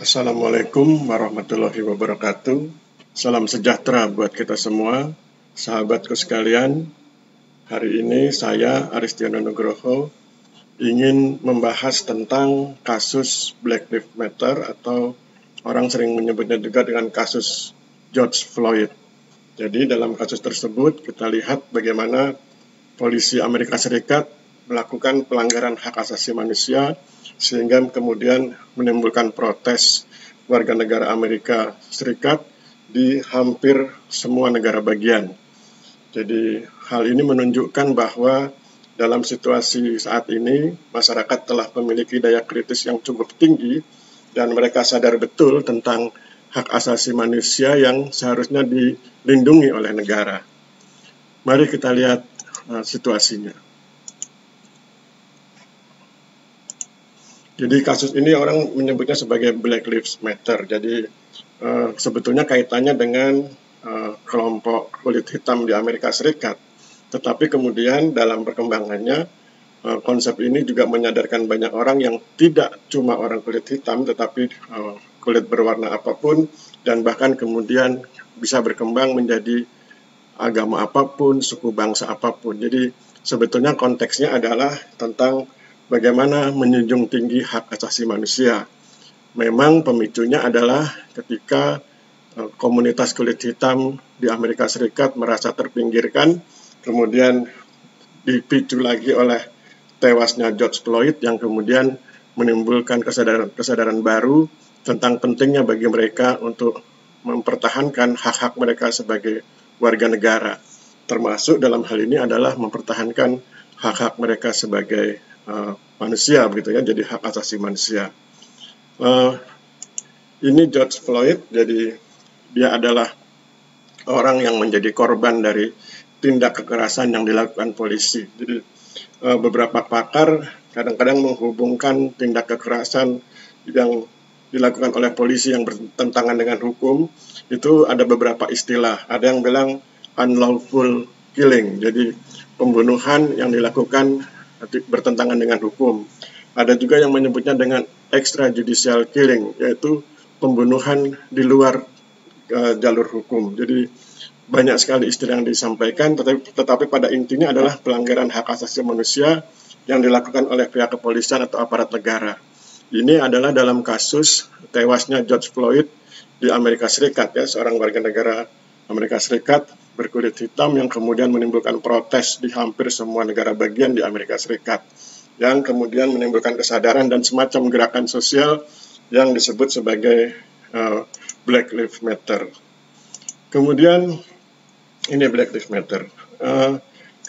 Assalamualaikum warahmatullahi wabarakatuh. Salam sejahtera buat kita semua, sahabatku sekalian. Hari ini saya, Aristiono Nugroho, ingin membahas tentang kasus Black Lives Matter atau orang sering menyebutnya juga dengan kasus George Floyd. Jadi dalam kasus tersebut kita lihat bagaimana polisi Amerika Serikat melakukan pelanggaran hak asasi manusia sehingga kemudian menimbulkan protes warga negara Amerika Serikat di hampir semua negara bagian. Jadi hal ini menunjukkan bahwa dalam situasi saat ini masyarakat telah memiliki daya kritis yang cukup tinggi dan mereka sadar betul tentang hak asasi manusia yang seharusnya dilindungi oleh negara. Mari kita lihat situasinya. Jadi kasus ini orang menyebutnya sebagai Black Lives Matter. Jadi sebetulnya kaitannya dengan kelompok kulit hitam di Amerika Serikat. Tetapi kemudian dalam perkembangannya konsep ini juga menyadarkan banyak orang yang tidak cuma orang kulit hitam tetapi kulit berwarna apapun dan bahkan kemudian bisa berkembang menjadi agama apapun, suku bangsa apapun. Jadi sebetulnya konteksnya adalah tentang bagaimana menjunjung tinggi hak asasi manusia. Memang pemicunya adalah ketika komunitas kulit hitam di Amerika Serikat merasa terpinggirkan, kemudian dipicu lagi oleh tewasnya George Floyd yang kemudian menimbulkan kesadaran baru tentang pentingnya bagi mereka untuk mempertahankan hak-hak mereka sebagai warga negara. Termasuk dalam hal ini adalah mempertahankan hak-hak mereka sebagai manusia, begitu ya, jadi hak asasi manusia. Ini George Floyd, jadi dia adalah orang yang menjadi korban dari tindak kekerasan yang dilakukan polisi. Jadi beberapa pakar kadang-kadang menghubungkan tindak kekerasan yang dilakukan oleh polisi yang bertentangan dengan hukum, itu ada beberapa istilah. Ada yang bilang unlawful killing, jadi pembunuhan yang dilakukan bertentangan dengan hukum. Ada juga yang menyebutnya dengan extrajudicial killing, yaitu pembunuhan di luar jalur hukum. Jadi banyak sekali istilah yang disampaikan, tetapi pada intinya adalah pelanggaran hak asasi manusia yang dilakukan oleh pihak kepolisian atau aparat negara. Ini adalah dalam kasus tewasnya George Floyd di Amerika Serikat, ya, seorang warga negara Amerika Serikat berkulit hitam yang kemudian menimbulkan protes di hampir semua negara bagian di Amerika Serikat, yang kemudian menimbulkan kesadaran dan semacam gerakan sosial yang disebut sebagai Black Lives Matter. Kemudian ini Black Lives Matter.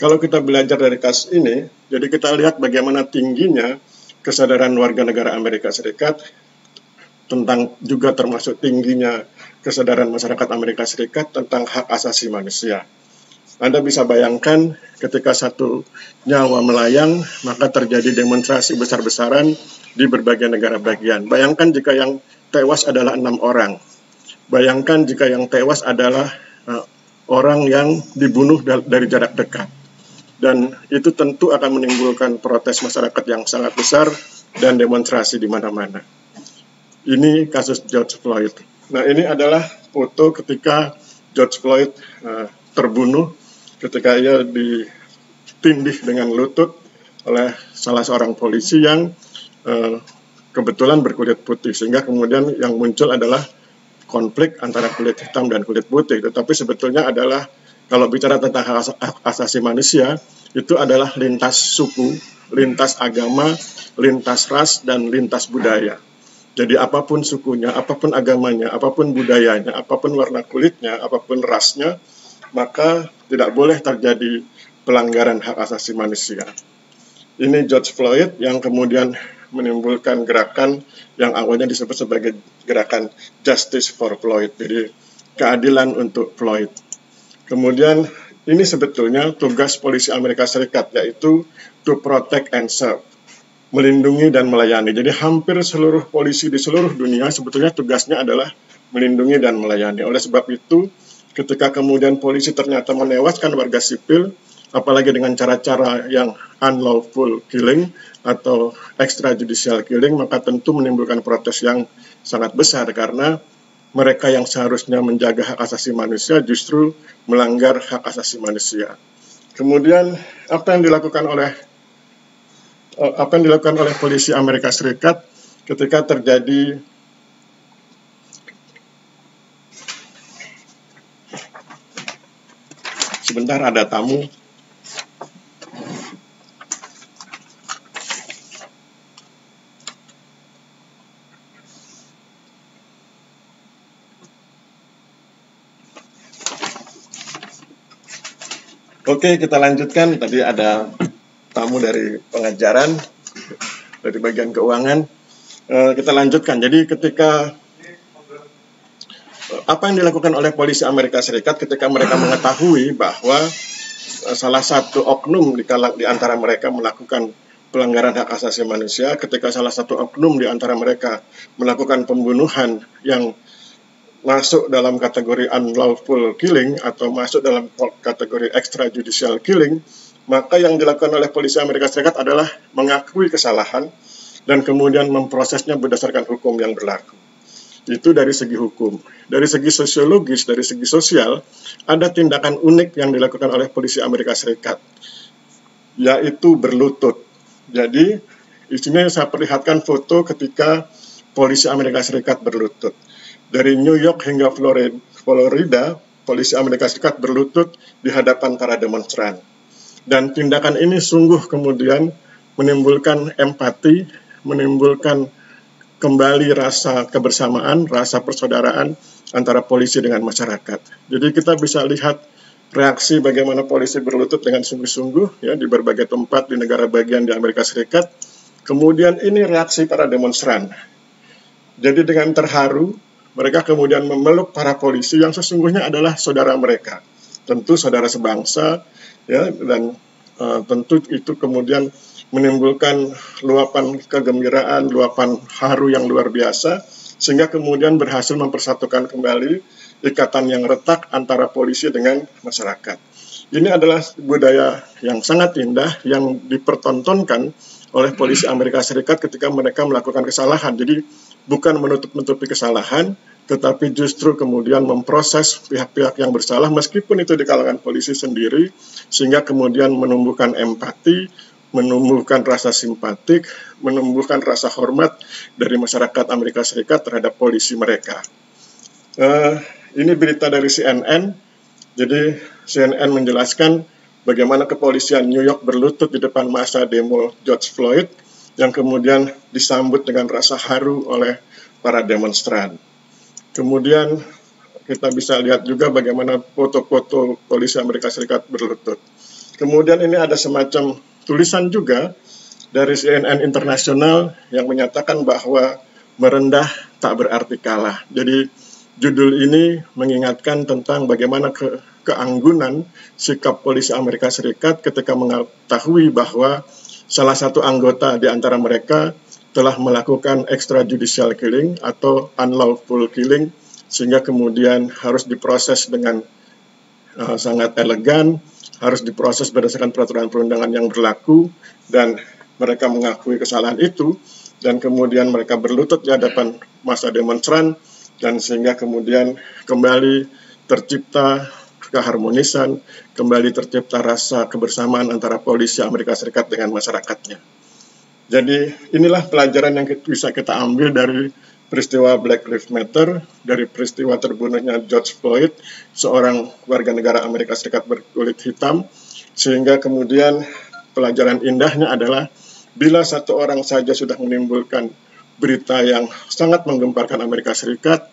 Kalau kita belajar dari kasus ini, jadi kita lihat bagaimana tingginya kesadaran warga negara Amerika Serikat tentang, juga termasuk tingginya kesadaran masyarakat Amerika Serikat tentang hak asasi manusia. Anda bisa bayangkan ketika satu nyawa melayang, maka terjadi demonstrasi besar-besaran di berbagai negara bagian. Bayangkan jika yang tewas adalah 6 orang. Bayangkan jika yang tewas adalah orang yang dibunuh dari jarak dekat. Dan itu tentu akan menimbulkan protes masyarakat yang sangat besar dan demonstrasi di mana-mana. Ini kasus George Floyd. Nah, ini adalah foto ketika George Floyd terbunuh ketika ia ditindih dengan lutut oleh salah seorang polisi yang kebetulan berkulit putih, sehingga kemudian yang muncul adalah konflik antara kulit hitam dan kulit putih. Tetapi sebetulnya adalah, kalau bicara tentang hak asasi manusia, itu adalah lintas suku, lintas agama, lintas ras, dan lintas budaya. Jadi apapun sukunya, apapun agamanya, apapun budayanya, apapun warna kulitnya, apapun rasnya, maka tidak boleh terjadi pelanggaran hak asasi manusia. Ini George Floyd yang kemudian menimbulkan gerakan yang awalnya disebut sebagai gerakan Justice for Floyd, jadi keadilan untuk Floyd. Kemudian ini sebetulnya tugas polisi Amerika Serikat, yaitu to protect and serve, melindungi dan melayani. Jadi hampir seluruh polisi di seluruh dunia sebetulnya tugasnya adalah melindungi dan melayani. Oleh sebab itu, ketika kemudian polisi ternyata menewaskan warga sipil, apalagi dengan cara-cara yang unlawful killing atau extrajudicial killing, maka tentu menimbulkan protes yang sangat besar karena mereka yang seharusnya menjaga hak asasi manusia justru melanggar hak asasi manusia. Kemudian apa yang dilakukan oleh polisi Amerika Serikat ketika terjadi sebentar, ada tamu. Oke, kita lanjutkan. Tadi ada tamu dari pengajaran, dari bagian keuangan. Kita lanjutkan. Jadi ketika apa yang dilakukan oleh polisi Amerika Serikat ketika mereka mengetahui bahwa salah satu oknum di antara mereka melakukan pelanggaran hak asasi manusia, ketika salah satu oknum di antara mereka melakukan pembunuhan yang masuk dalam kategori unlawful killing atau masuk dalam kategori extrajudicial killing, maka yang dilakukan oleh polisi Amerika Serikat adalah mengakui kesalahan dan kemudian memprosesnya berdasarkan hukum yang berlaku. Itu dari segi hukum. Dari segi sosiologis, dari segi sosial, ada tindakan unik yang dilakukan oleh polisi Amerika Serikat, yaitu berlutut. Jadi, di sini saya perlihatkan foto ketika polisi Amerika Serikat berlutut. Dari New York hingga Florida, polisi Amerika Serikat berlutut di hadapan para demonstran. Dan tindakan ini sungguh kemudian menimbulkan empati, menimbulkan kembali rasa kebersamaan, rasa persaudaraan antara polisi dengan masyarakat. Jadi kita bisa lihat reaksi bagaimana polisi berlutut dengan sungguh-sungguh ya di berbagai tempat di negara bagian di Amerika Serikat. Kemudian ini reaksi para demonstran. Jadi dengan terharu, mereka kemudian memeluk para polisi yang sesungguhnya adalah saudara mereka. Tentu saudara sebangsa, ya, dan tentu itu kemudian menimbulkan luapan kegembiraan, luapan haru yang luar biasa, sehingga kemudian berhasil mempersatukan kembali ikatan yang retak antara polisi dengan masyarakat. Ini adalah budaya yang sangat indah yang dipertontonkan oleh polisi Amerika Serikat ketika mereka melakukan kesalahan. Jadi bukan menutup-nutupi kesalahan, tetapi justru kemudian memproses pihak-pihak yang bersalah meskipun itu di kalangan polisi sendiri, sehingga kemudian menumbuhkan empati, menumbuhkan rasa simpatik, menumbuhkan rasa hormat dari masyarakat Amerika Serikat terhadap polisi mereka. Ini berita dari CNN. Jadi CNN menjelaskan bagaimana kepolisian New York berlutut di depan massa demo George Floyd yang kemudian disambut dengan rasa haru oleh para demonstran. Kemudian kita bisa lihat juga bagaimana foto-foto polisi Amerika Serikat berlutut. Kemudian ini ada semacam tulisan juga dari CNN Internasional yang menyatakan bahwa merendah tak berarti kalah. Jadi judul ini mengingatkan tentang bagaimana keanggunan sikap polisi Amerika Serikat ketika mengetahui bahwa salah satu anggota di antara mereka telah melakukan extrajudicial killing atau unlawful killing, sehingga kemudian harus diproses dengan sangat elegan, harus diproses berdasarkan peraturan perundangan yang berlaku, dan mereka mengakui kesalahan itu, dan kemudian mereka berlutut di hadapan massa demonstran, dan sehingga kemudian kembali tercipta keharmonisan, kembali tercipta rasa kebersamaan antara polisi Amerika Serikat dengan masyarakatnya. Jadi inilah pelajaran yang bisa kita ambil dari peristiwa Black Lives Matter, dari peristiwa terbunuhnya George Floyd, seorang warga negara Amerika Serikat berkulit hitam, sehingga kemudian pelajaran indahnya adalah bila satu orang saja sudah menimbulkan berita yang sangat menggemparkan Amerika Serikat,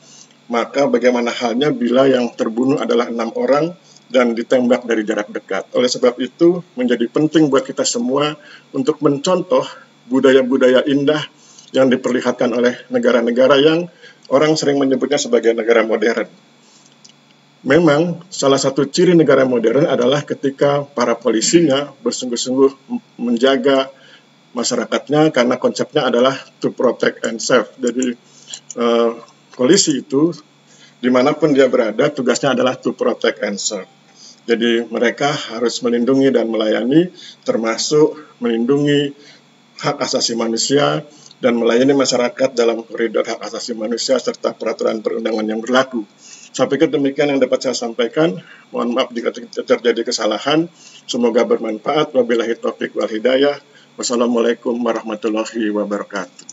maka bagaimana halnya bila yang terbunuh adalah 6 orang dan ditembak dari jarak dekat. Oleh sebab itu, menjadi penting buat kita semua untuk mencontoh budaya-budaya indah yang diperlihatkan oleh negara-negara yang orang sering menyebutnya sebagai negara modern. Memang salah satu ciri negara modern adalah ketika para polisinya bersungguh-sungguh menjaga masyarakatnya, karena konsepnya adalah to protect and serve. Jadi polisi itu dimanapun dia berada tugasnya adalah to protect and serve. Jadi mereka harus melindungi dan melayani, termasuk melindungi hak asasi manusia dan melayani masyarakat dalam koridor hak asasi manusia serta peraturan perundangan yang berlaku. Saya pikir demikian yang dapat saya sampaikan. Mohon maaf jika terjadi kesalahan. Semoga bermanfaat. Wabillahi taufiq wal hidayah. Wassalamualaikum warahmatullahi wabarakatuh.